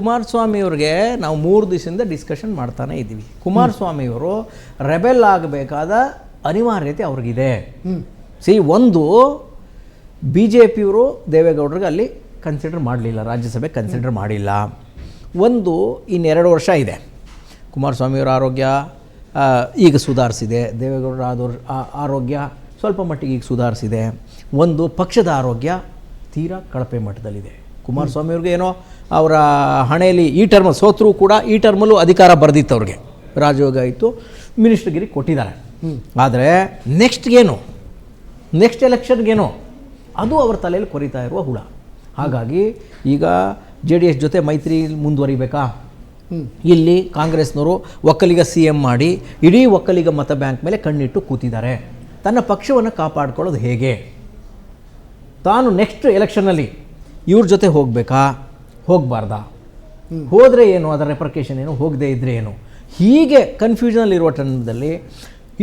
ಕುಮಾರಸ್ವಾಮಿಯವ್ರಿಗೆ ನಾವು 3 ದಿವಸದಿಂದ ಡಿಸ್ಕಷನ್ ಮಾಡ್ತಾನೆ ಇದ್ದೀವಿ. ಕುಮಾರಸ್ವಾಮಿಯವರು ರೆಬೆಲ್ ಆಗಬೇಕಾದ ಅನಿವಾರ್ಯತೆ ಅವ್ರಿಗಿದೆ. ಒಂದು BJPಯವರು ದೇವೇಗೌಡರಿಗೆ ಅಲ್ಲಿ ಕನ್ಸಿಡರ್ ಮಾಡಲಿಲ್ಲ, ರಾಜ್ಯಸಭೆ ಕನ್ಸಿಡರ್ ಮಾಡಿಲ್ಲ. ಇನ್ನು 2 ವರ್ಷ ಇದೆ. ಕುಮಾರಸ್ವಾಮಿಯವರ ಆರೋಗ್ಯ ಈಗ ಸುಧಾರಿಸಿದೆ, ದೇವೇಗೌಡರ ಆರೋಗ್ಯ ಸ್ವಲ್ಪ ಮಟ್ಟಿಗೆ ಈಗ ಸುಧಾರಿಸಿದೆ. ಪಕ್ಷದ ಆರೋಗ್ಯ ತೀರಾ ಕಳಪೆ ಮಟ್ಟದಲ್ಲಿದೆ. ಕುಮಾರಸ್ವಾಮಿಯವ್ರಿಗೆ ಏನೋ ಅವರ ಹಣೆಯಲ್ಲಿ ಈ ಟರ್ಮ್ ಸೋತರೂ ಕೂಡ ಈ ಟರ್ಮಲ್ಲೂ ಅಧಿಕಾರ ಬರೆದಿತ್ತು ಅವ್ರಿಗೆ, ರಾಜಯೋಗ ಇತ್ತು, ಮಿನಿಸ್ಟರ್ಗಿರಿ ಕೊಟ್ಟಿದ್ದಾರೆ. ಆದರೆ ನೆಕ್ಸ್ಟ್ ಎಲೆಕ್ಷನ್ಗೇನೋ ಅದು ಅವ್ರ ತಲೆಯಲ್ಲಿ ಕೊರಿತಾ ಇರುವ ಹುಳ. ಹಾಗಾಗಿ ಈಗ JDS ಜೊತೆ ಮೈತ್ರಿ ಮುಂದುವರಿಬೇಕಾ? ಇಲ್ಲಿ ಕಾಂಗ್ರೆಸ್ನವರು ಒಕ್ಕಲಿಗ CM ಮಾಡಿ ಇಡೀ ಒಕ್ಕಲಿಗ ಮತ ಬ್ಯಾಂಕ್ ಮೇಲೆ ಕಣ್ಣಿಟ್ಟು ಕೂತಿದ್ದಾರೆ. ತನ್ನ ಪಕ್ಷವನ್ನು ಕಾಪಾಡ್ಕೊಳ್ಳೋದು ಹೇಗೆ? ತಾನು ನೆಕ್ಸ್ಟ್ ಎಲೆಕ್ಷನ್ನಲ್ಲಿ ಇವ್ರ ಜೊತೆ ಹೋಗಬೇಕಾ, ಹೋಗಬಾರ್ದಾ? ಹೋದರೆ ಏನು, ಅದರ ರೆಪ್ರಿಕೇಷನ್ ಏನು, ಹೋಗದೇ ಇದ್ದರೆ ಏನು? ಹೀಗೆ ಕನ್ಫ್ಯೂಷನಲ್ಲಿರುವ ಟೈಮಲ್ಲಿ,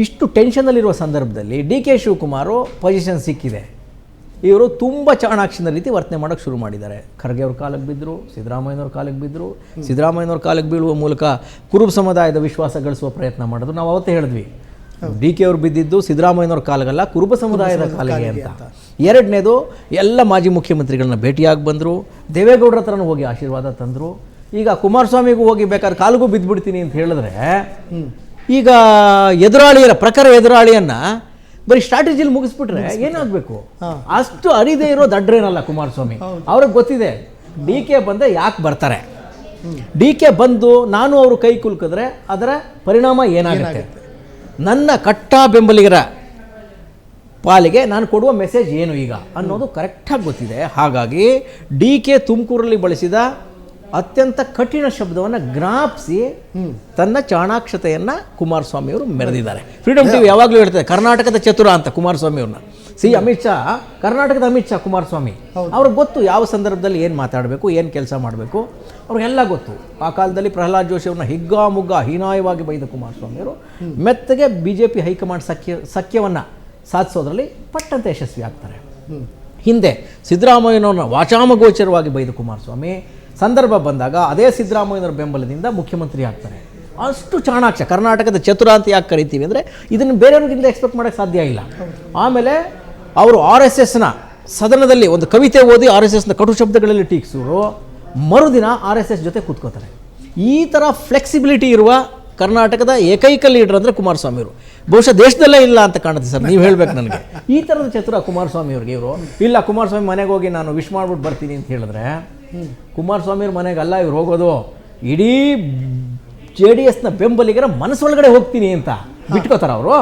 ಇಷ್ಟು ಟೆನ್ಷನಲ್ಲಿರುವ ಸಂದರ್ಭದಲ್ಲಿ DK ಶಿವಕುಮಾರು ಪೊಸಿಷನ್ ಸಿಕ್ಕಿದೆ. ಇವರು ತುಂಬ ಚಾಣಾಕ್ಷನ ರೀತಿ ವರ್ತನೆ ಮಾಡೋಕ್ಕೆ ಶುರು ಮಾಡಿದ್ದಾರೆ. ಖರ್ಗೆ ಅವ್ರ ಕಾಲಕ್ಕೆ ಬಿದ್ದರು, ಸಿದ್ದರಾಮಯ್ಯನವ್ರ ಕಾಲಕ್ಕೆ ಬಿದ್ದರು. ಸಿದ್ದರಾಮಯ್ಯನವ್ರ ಕಾಲಕ್ಕೆ ಬೀಳುವ ಮೂಲಕ ಕುರುಬ ಸಮುದಾಯದ ವಿಶ್ವಾಸ ಗಳಿಸುವ ಪ್ರಯತ್ನ ಮಾಡಿದ್ರು. ನಾವು ಅವತ್ತೇ ಹೇಳಿದ್ವಿ, DK ಅವ್ರು ಬಿದ್ದಿದ್ದು ಸಿದ್ದರಾಮಯ್ಯನವ್ರ ಕಾಲಗಲ್ಲ, ಕುರುಬ ಸಮುದಾಯದ ಕಾಲಿಗೆ ಅಂತ. ಎರಡನೇದು, ಎಲ್ಲ ಮಾಜಿ ಮುಖ್ಯಮಂತ್ರಿಗಳನ್ನ ಭೇಟಿಯಾಗಿ ಬಂದರು, ದೇವೇಗೌಡರ ಹತ್ರನೂ ಹೋಗಿ ಆಶೀರ್ವಾದ ತಂದರು. ಈಗ ಕುಮಾರಸ್ವಾಮಿಗೂ ಹೋಗಿ ಬೇಕಾದ್ರೆ ಕಾಲಿಗೂ ಬಿದ್ದುಬಿಡ್ತೀನಿ ಅಂತ ಹೇಳಿದ್ರೆ, ಈಗ ಪ್ರಖರ ಎದುರಾಳಿಯನ್ನು ಬರೀ ಸ್ಟ್ರಾಟಜಿಲಿ ಮುಗಿಸ್ಬಿಟ್ರೆ ಏನಾಗಬೇಕು? ಅಷ್ಟು ಅರಿದೇ ಇರೋ ದಡ್ರೇನಲ್ಲ ಕುಮಾರಸ್ವಾಮಿ. ಅವ್ರಿಗೆ ಗೊತ್ತಿದೆ DK ಬಂದರೆ ಯಾಕೆ ಬರ್ತಾರೆ, DK ಬಂದು ನಾನು ಅವರು ಕೈ ಕುಲ್ಕಿದ್ರೆ ಅದರ ಪರಿಣಾಮ ಏನಾಗುತ್ತೆ, ನನ್ನ ಕಟ್ಟಾ ಬೆಂಬಲಿಗರ ಪಾಲಿಗೆ ನಾನು ಕೊಡುವ ಮೆಸೇಜ್ ಏನು ಈಗ ಅನ್ನೋದು ಕರೆಕ್ಟಾಗಿ ಗೊತ್ತಿದೆ. ಹಾಗಾಗಿ DK ತುಮಕೂರಲ್ಲಿ ಬಳಸಿದ ಅತ್ಯಂತ ಕಠಿಣ ಶಬ್ದವನ್ನು ಜ್ಞಾಪಿಸಿ ತನ್ನ ಚಾಣಾಕ್ಷತೆಯನ್ನು ಕುಮಾರಸ್ವಾಮಿಯವರು ಮೆರೆದಿದ್ದಾರೆ. ಫ್ರೀಡಮ್ ಟಿವಿ ಯಾವಾಗಲೂ ಹೇಳ್ತಾರೆ ಕರ್ನಾಟಕದ ಚತುರ ಅಂತ ಕುಮಾರಸ್ವಾಮಿಯವ್ರನ್ನ. ಅಮಿತ್ ಶಾ ಕರ್ನಾಟಕದ ಅಮಿತ್ ಶಾ ಕುಮಾರಸ್ವಾಮಿ. ಅವ್ರಿಗೆ ಗೊತ್ತು ಯಾವ ಸಂದರ್ಭದಲ್ಲಿ ಏನು ಮಾತಾಡಬೇಕು, ಏನು ಕೆಲಸ ಮಾಡಬೇಕು, ಅವ್ರಿಗೆಲ್ಲ ಗೊತ್ತು. ಆ ಕಾಲದಲ್ಲಿ ಪ್ರಹ್ಲಾದ್ ಜೋಶಿ ಅವ್ರನ್ನ ಹಿಗ್ಗಾಮುಗ್ಗ ಹೀನಾಯವಾಗಿ ಬೈದ ಕುಮಾರಸ್ವಾಮಿಯವರು ಮೆತ್ತಗೆ BJP ಹೈಕಮಾಂಡ್ ಸಖ್ಯವನ್ನು ಸಾಧಿಸೋದ್ರಲ್ಲಿ ಪಟ್ಟಂತೆ ಯಶಸ್ವಿ ಆಗ್ತಾರೆ. ಹಿಂದೆ ಸಿದ್ದರಾಮಯ್ಯನವ್ರನ್ನ ವಾಚಾಮಗೋಚರವಾಗಿ ಬೈದ ಕುಮಾರಸ್ವಾಮಿ ಸಂದರ್ಭ ಬಂದಾಗ ಅದೇ ಸಿದ್ದರಾಮಯ್ಯನವರ ಬೆಂಬಲದಿಂದ ಮುಖ್ಯಮಂತ್ರಿ ಆಗ್ತಾರೆ. ಅಷ್ಟು ಚಾಣಾಕ್ಷ, ಕರ್ನಾಟಕದ ಚತುರ ಅಂತ ಯಾಕೆ ಕರಿತೀವಿ ಅಂದರೆ ಇದನ್ನು ಬೇರೆಯವ್ರಿಗಿಂತ ಎಕ್ಸ್ಪೆಕ್ಟ್ ಮಾಡೋಕ್ಕೆ ಸಾಧ್ಯ ಇಲ್ಲ. ಆಮೇಲೆ ಅವರು RSSನ ಸದನದಲ್ಲಿ ಒಂದು ಕವಿತೆ ಓದಿ RSSನ ಕಟು ಶಬ್ದಗಳಲ್ಲಿ ಟೀಕಿಸೋರು, ಮರುದಿನ RSS ಜೊತೆ ಕೂತ್ಕೋತಾರೆ. ಈ ಥರ ಫ್ಲೆಕ್ಸಿಬಿಲಿಟಿ ಇರುವ ಕರ್ನಾಟಕದ ಏಕೈಕ ಲೀಡರ್ ಅಂದರೆ ಕುಮಾರಸ್ವಾಮಿಯವರು. ಬಹುಶಃ ದೇಶದಲ್ಲೇ ಇಲ್ಲ ಅಂತ ಕಾಣುತ್ತೆ ಸರ್, ನೀವು ಹೇಳ್ಬೇಕು ನನಗೆ. ಈ ಥರದ ಚತುರ ಕುಮಾರಸ್ವಾಮಿಯವ್ರಿಗೆ. ಇವರು ಇಲ್ಲ ಕುಮಾರಸ್ವಾಮಿ ಮನೆಗೆ ಹೋಗಿ ನಾನು ವಿಶ್ ಮಾಡ್ಬಿಟ್ಟು ಬರ್ತೀನಿ ಅಂತ ಹೇಳಿದ್ರೆ, ಕುಮಾರಸ್ವಾಮಿಯವ್ರ ಮನೆಗಲ್ಲ ಇವ್ರು ಹೋಗೋದು, ಇಡೀ JDSನ ಬೆಂಬಲಿಗರ ಮನಸ್ಸೊಳಗಡೆ ಹೋಗ್ತೀನಿ ಅಂತ ಬಿಟ್ಕೋತಾರ ಅವರು?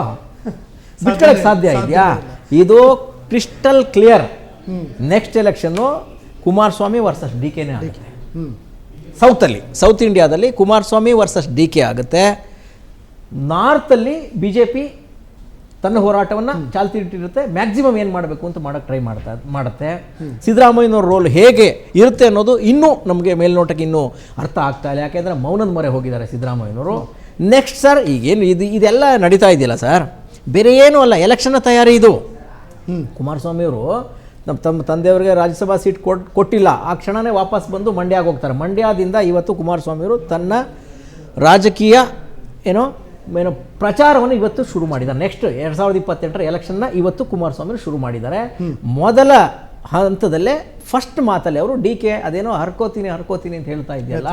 ಬಿಟ್ಕೊಳ್ಳೋಕ್ಕೆ ಸಾಧ್ಯ ಇದೆಯಾ? ಇದು crystal clear. Next election Kumaraswamy versus DKನೇ ಆಗುತ್ತೆ. ಸೌತ್ ಇಂಡಿಯಾದಲ್ಲಿ ಕುಮಾರಸ್ವಾಮಿ ವರ್ಸಸ್ DK ಆಗುತ್ತೆ. ನಾರ್ತಲ್ಲಿ BJP ತನ್ನ ಹೋರಾಟವನ್ನು ಚಾಲ್ತಿ ಇಟ್ಟಿರುತ್ತೆ. ಮ್ಯಾಕ್ಸಿಮಮ್ ಏನು ಮಾಡಬೇಕು ಅಂತ ಮಾಡೋಕ್ಕೆ ಟ್ರೈ ಮಾಡುತ್ತೆ. ಸಿದ್ದರಾಮಯ್ಯನವ್ರ ರೋಲ್ ಹೇಗೆ ಇರುತ್ತೆ ಅನ್ನೋದು ಇನ್ನೂ ನಮಗೆ ಮೇಲ್ನೋಟಕ್ಕೆ ಇನ್ನೂ ಅರ್ಥ ಆಗ್ತಾ ಇಲ್ಲ. ಯಾಕೆಂದರೆ ಮೌನದ ಮೊರೆ ಹೋಗಿದ್ದಾರೆ ಸಿದ್ದರಾಮಯ್ಯನವರು. ನೆಕ್ಸ್ಟ್ ಸರ್ ಈಗೇನು ಇದೆಲ್ಲ ನಡೀತಾ ಇದೆಯಲ್ಲ ಸರ್, ಬೇರೆ ಏನೂ ಅಲ್ಲ, ಎಲೆಕ್ಷನ್ನ ತಯಾರಿ ಇದು. ಕುಮಾರಸ್ವಾಮಿಯವರು ತಮ್ಮ ತಂದೆಯವರಿಗೆ ರಾಜ್ಯಸಭಾ ಸೀಟ್ ಕೊಟ್ಟಿಲ್ಲ, ಆ ಕ್ಷಣವೇ ವಾಪಸ್ ಬಂದು ಮಂಡ್ಯಕ್ಕೆ ಹೋಗ್ತಾರೆ. ಮಂಡ್ಯದಿಂದ ಇವತ್ತು ಕುಮಾರಸ್ವಾಮಿಯವರು ತನ್ನ ರಾಜಕೀಯ ಪ್ರಚಾರವನ್ನು ಇವತ್ತು ಶುರು ಮಾಡಿದ್ದಾರೆ. ನೆಕ್ಸ್ಟ್ 2028ರ ಎಲೆಕ್ಷನ್ನ ಇವತ್ತು ಕುಮಾರಸ್ವಾಮಿ ಶುರು ಮಾಡಿದ್ದಾರೆ. ಮೊದಲ ಹಂತದಲ್ಲೇ ಫಸ್ಟ್ ಮಾತಲ್ಲಿ ಅವರು DK ಅದೇನೋ ಹರ್ಕೋತೀನಿ ಅಂತ ಹೇಳ್ತಾ ಇದೆಯಲ್ಲ,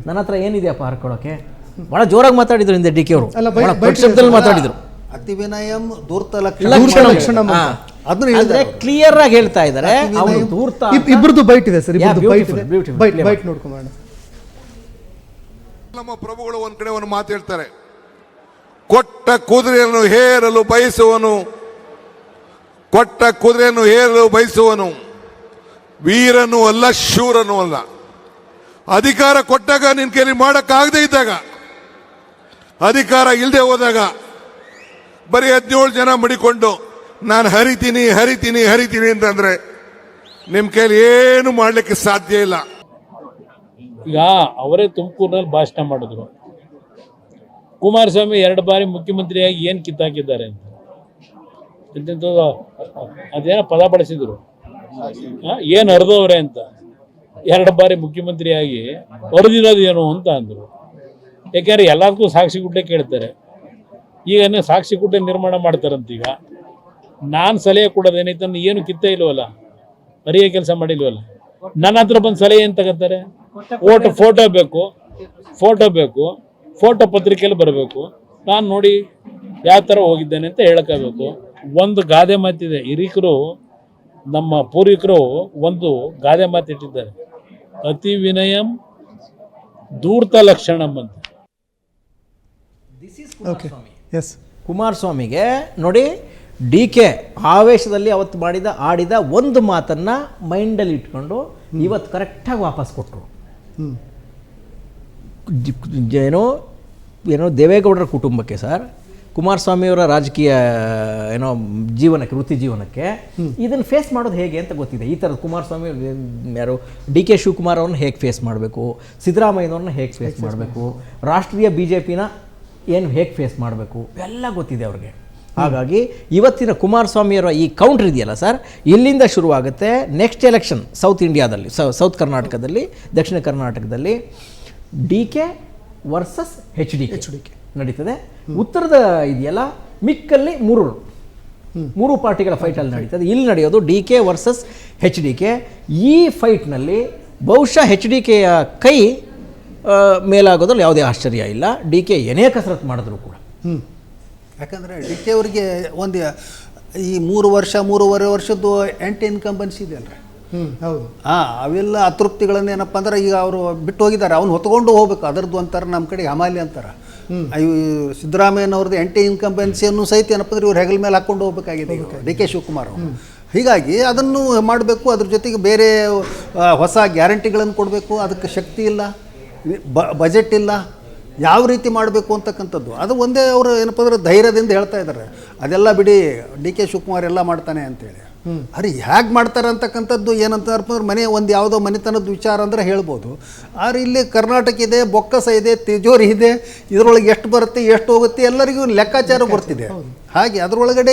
ನನ್ನ ಹತ್ರ ಏನಿದೆಯಪ್ಪ ಹರ್ಕೊಳ್ಳೋಕೆ? ಬಹಳ ಜೋರಾಗಿ ಮಾತಾಡಿದ್ರು ಹಿಂದೆ DK ಅವರು, ಶಬ್ದದಲ್ಲಿ ಮಾತಾಡಿದ್ರು. ಅತಿ ವಿನಯಂ ಧೂರ್ತ ಲಕ್ಷಣಂ ಅಂದ್ರೆ ಕ್ಲಿಯರ್ ಆಗಿ ಹೇಳ್ತಾ ಇದ್ದಾರೆ. ಅವರು ಧೂರ್ತ ಇಬ್ಬರದು ಬೈಟ್ ಇದೆ ಸರ್, ಬೈಟ್ ನೋಡ್ಕೊಂಡ ನಮ್ಮ ಪ್ರಭುಗಳು ಒಂದ್ ಕಡೆ ಒಂದು ಮಾತು ಹೇಳ್ತಾರೆ, ಕೊಟ್ಟ ಕುದುರೆಯನ್ನು ಹೇರಲು ಬಯಸುವನು ವೀರನು ಅಲ್ಲ, ಶೂರನು ಅಲ್ಲ. ಅಧಿಕಾರ ಕೊಟ್ಟಾಗ ನಿನ್ ಕೈಲಿ ಮಾಡಕ್ಕಾಗದೇ ಇದ್ದಾಗ, ಅಧಿಕಾರ ಇಲ್ಲದೆ ಹೋದಾಗ ಬರೀ 17 ಜನ ಮಡಿಕೊಂಡು ನಾನು ಹರಿತೀನಿ ಅಂತಂದ್ರೆ ನಿಮ್ ಕೈಲಿ ಏನು ಮಾಡ್ಲಿಕ್ಕೆ ಸಾಧ್ಯ ಇಲ್ಲ. ಈಗ ಅವರೇ ತುಮಕೂರಿನಲ್ಲಿ ಭಾಷಣ ಮಾಡಿದ್ರು, ಕುಮಾರಸ್ವಾಮಿ 2 ಬಾರಿ ಮುಖ್ಯಮಂತ್ರಿಯಾಗಿ ಏನ್ ಕಿತ್ತಾಕಿದ್ದಾರೆ ಅಂತ. ಅದೇನೋ ಪದ ಬಳಸಿದ್ರು, ಏನ್ ಹರಿದವ್ರೆ ಅಂತ. 2 ಬಾರಿ ಮುಖ್ಯಮಂತ್ರಿಯಾಗಿ ಹೊರದಿರೋದು ಏನು ಅಂತ ಅಂದರು. ಯಾಕೆಂದ್ರೆ ಎಲ್ಲದಕ್ಕೂ ಸಾಕ್ಷಿ ಗುಡ್ಡೆ ಕೇಳ್ತಾರೆ. ಈಗ ಸಾಕ್ಷಿ ಗುಡ್ಡೆ ನಿರ್ಮಾಣ ಮಾಡ್ತಾರಂತ. ಈಗ ನಾನು ಸಲಹೆ ಕೊಡೋದೇನೈತೆ ಏನು ಕಿತ್ತ ಇಲ್ವಲ್ಲ, ಬರೆಯೋ ಕೆಲಸ ಮಾಡಿಲ್ವಲ್ಲ. ನನ್ನ ಹತ್ರ ಬಂದು ಸಲಹೆ ಏನು ತಗೋತಾರೆ? ಫೋಟೋ ಬೇಕು, ಫೋಟೋ ಪತ್ರಿಕೆಯಲ್ಲಿ ಬರಬೇಕು, ನಾನು ನೋಡಿ ಯಾವ ಥರ ಹೋಗಿದ್ದೇನೆ ಅಂತ ಹೇಳಕ್ಕಾಗಬೇಕು. ಒಂದು ಗಾದೆ ಮಾತಿದೆ, ಹಿರಿಕರು ನಮ್ಮ ಪೂರ್ವಿಕರು ಒಂದು ಗಾದೆ ಮಾತಿಟ್ಟಿದ್ದಾರೆ, ಅತಿ ವಿನಯಂ ಧೂರ್ತ ಲಕ್ಷಣಂ ಅಂತ. ಓಕೆ ಎಸ್ ಕುಮಾರಸ್ವಾಮಿಗೆ ನೋಡಿ, ಡಿ ಕೆ ಆವೇಶದಲ್ಲಿ ಅವತ್ತು ಆಡಿದ ಒಂದು ಮಾತನ್ನು ಮೈಂಡಲ್ಲಿ ಇಟ್ಕೊಂಡು ಇವತ್ತು ಕರೆಕ್ಟಾಗಿ ವಾಪಸ್ ಕೊಟ್ಟರು. ಏನೋ ದೇವೇಗೌಡರ ಕುಟುಂಬಕ್ಕೆ ಸರ್, ಕುಮಾರಸ್ವಾಮಿಯವರ ರಾಜಕೀಯ ವೃತ್ತಿ ಜೀವನಕ್ಕೆ ಇದನ್ನು ಫೇಸ್ ಮಾಡೋದು ಹೇಗೆ ಅಂತ ಗೊತ್ತಿದೆ. ಈ ಥರದ ಕುಮಾರಸ್ವಾಮಿ ಯಾರು ಡಿ ಕೆ ಶಿವಕುಮಾರ್ ಅವ್ರನ್ನ ಹೇಗೆ ಫೇಸ್ ಮಾಡಬೇಕು, ಸಿದ್ದರಾಮಯ್ಯನವ್ರನ್ನ ಹೇಗೆ ಫೇಸ್ ಮಾಡಬೇಕು, ರಾಷ್ಟ್ರೀಯ BJPನ ಏನು ಹೇಗೆ ಫೇಸ್ ಮಾಡಬೇಕು ಎಲ್ಲ ಗೊತ್ತಿದೆ ಅವ್ರಿಗೆ. ಹಾಗಾಗಿ ಇವತ್ತಿನ ಕುಮಾರಸ್ವಾಮಿಯವರ ಈ ಕೌಂಟ್ರ್ ಇದೆಯಲ್ಲ ಸರ್, ಇಲ್ಲಿಂದ ಶುರುವಾಗುತ್ತೆ. ನೆಕ್ಸ್ಟ್ ಎಲೆಕ್ಷನ್ ಸೌತ್ ಇಂಡಿಯಾದಲ್ಲಿ, ಸೌತ್ ಕರ್ನಾಟಕದಲ್ಲಿ, ದಕ್ಷಿಣ ಕರ್ನಾಟಕದಲ್ಲಿ DK ವರ್ಸಸ್ HDK ನಡೀತದೆ. ಉತ್ತರದ ಇದೆಯಲ್ಲ, ಮಿಕ್ಕಲ್ಲಿ ಮೂರು ಪಾರ್ಟಿಗಳ ಫೈಟಲ್ಲಿ ನಡೀತದೆ. ಇಲ್ಲಿ ನಡೆಯೋದು DK ವರ್ಸಸ್ HDK. ಈ ಫೈಟ್ನಲ್ಲಿ ಬಹುಶಃ HDKಯ ಕೈ ಮೇಲಾಗೋದ್ರಲ್ಲಿ ಯಾವುದೇ ಆಶ್ಚರ್ಯ ಇಲ್ಲ. DK ಏನೇ ಕಸರತ್ತು ಮಾಡಿದ್ರು ಕೂಡ. ಯಾಕಂದರೆ DK ಅವರಿಗೆ ಒಂದು ಈ 3-3.5 ವರ್ಷದ್ದು ಇನ್ಕಂಬೆನ್ಸಿ ಇದೆ ಅಲ್ರಿ. ಹೌದು. ಅವೆಲ್ಲ ಅತೃಪ್ತಿಗಳನ್ನು ಏನಪ್ಪ ಅಂದ್ರೆ ಈಗ ಅವರು ಬಿಟ್ಟು ಹೋಗಿದ್ದಾರೆ, ಅವ್ನು ಹೊತ್ಕೊಂಡು ಹೋಗ್ಬೇಕು. ಅದರದ್ದು ಅಂತಾರೆ, ನಮ್ಮ ಕಡೆ ಹಮಾಲಿ ಅಂತಾರೆ. ಸಿದ್ದರಾಮಯ್ಯನವ್ರದ್ದು ಇನ್ಕಂಬೆನ್ಸಿಯನ್ನು ಸಹಿತ ಏನಪ್ಪ ಅಂದ್ರೆ ಇವ್ರು ಹೆಗಲ ಮೇಲೆ ಹಾಕ್ಕೊಂಡು ಹೋಗ್ಬೇಕಾಗಿದೆ DK ಶಿವಕುಮಾರ್ ಅವರು. ಹೀಗಾಗಿ ಅದನ್ನು ಮಾಡಬೇಕು. ಅದ್ರ ಜೊತೆಗೆ ಬೇರೆ ಹೊಸ ಗ್ಯಾರಂಟಿಗಳನ್ನು ಕೊಡಬೇಕು. ಅದಕ್ಕೆ ಶಕ್ತಿ ಇಲ್ಲ, ಬಜೆಟ್ ಇಲ್ಲ, ಯಾವ ರೀತಿ ಮಾಡಬೇಕು ಅಂತಕ್ಕಂಥದ್ದು ಅದು ಒಂದೇ ಅವರು ಏನಪ್ಪ ಅಂದ್ರೆ ಧೈರ್ಯದಿಂದ ಹೇಳ್ತಾ ಇದ್ದಾರೆ. ಅದೆಲ್ಲ ಬಿಡಿ, DK ಶಿವಕುಮಾರ್ ಎಲ್ಲ ಮಾಡ್ತಾನೆ ಅಂತೇಳಿ. ಅರೆ ಹೇಗೆ ಮಾಡ್ತಾರೆ ಅಂತಕ್ಕಂಥದ್ದು ಏನಂತಾರಪ್ಪ ಅಂದ್ರೆ ಯಾವುದೋ ಮನೆತನದ ವಿಚಾರ ಅಂದರೆ ಹೇಳ್ಬೋದು. ಆದರೆ ಇಲ್ಲಿ ಕರ್ನಾಟಕ ಇದೆ, ಬೊಕ್ಕಸ ಇದೆ, ತಿಜೋರಿ ಇದೆ, ಇದರೊಳಗೆ ಎಷ್ಟು ಬರುತ್ತೆ ಎಷ್ಟು ಹೋಗುತ್ತೆ ಎಲ್ಲರಿಗೂ ಲೆಕ್ಕಾಚಾರ ಬರ್ತಿದೆ. ಹಾಗೆ ಅದರೊಳಗಡೆ